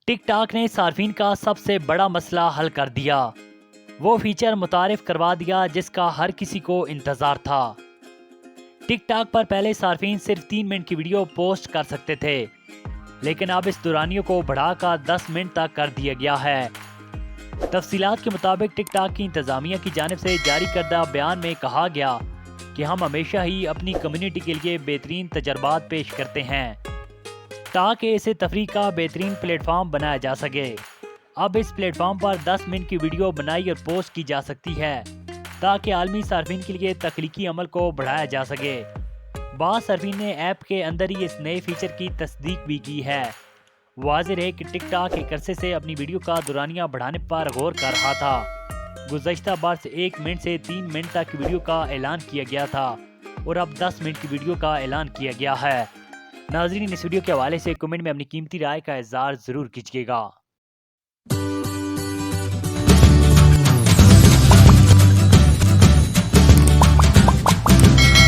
ٹک talk نے صارفین کا سب سے بڑا مسئلہ حل کر دیا۔ وہ فیچر متعارف کروا دیا جس کا ہر کسی کو انتظار تھا۔ ٹک ٹاک پر پہلے صارفین صرف 3 منٹ کی ویڈیو پوسٹ کر سکتے تھے، لیکن اب اس دورانیوں کو بڑھا کر 10 منٹ تک کر دیا گیا ہے۔ تفصیلات کے مطابق ٹک ٹاک کی انتظامیہ کی جانب سے جاری کردہ بیان میں کہا گیا کہ ہم ہمیشہ ہی اپنی کمیونٹی کے لیے بہترین تجربات پیش کرتے ہیں تاکہ اسے تفریح کا بہترین پلیٹ فارم بنایا جا سکے۔ اب اس پلیٹ فارم پر 10 منٹ کی ویڈیو بنائی اور پوسٹ کی جا سکتی ہے تاکہ عالمی صارفین کے لیے تخلیقی عمل کو بڑھایا جا سکے۔ بعض صارفین نے ایپ کے اندر ہی اس نئے فیچر کی تصدیق بھی کی ہے۔ واضح ہے کہ ٹک ٹاک ایک عرصے سے اپنی ویڈیو کا دورانیہ بڑھانے پر غور کر رہا تھا۔ گزشتہ بار سے 1 منٹ سے 3 منٹ تک کی ویڈیو کا اعلان کیا گیا تھا اور اب 10 منٹ کی ویڈیو کا اعلان کیا گیا ہے۔ ناظرین، اس ویڈیو کے حوالے سے کمنٹ میں اپنی قیمتی رائے کا اظہار ضرور کیجیے گا۔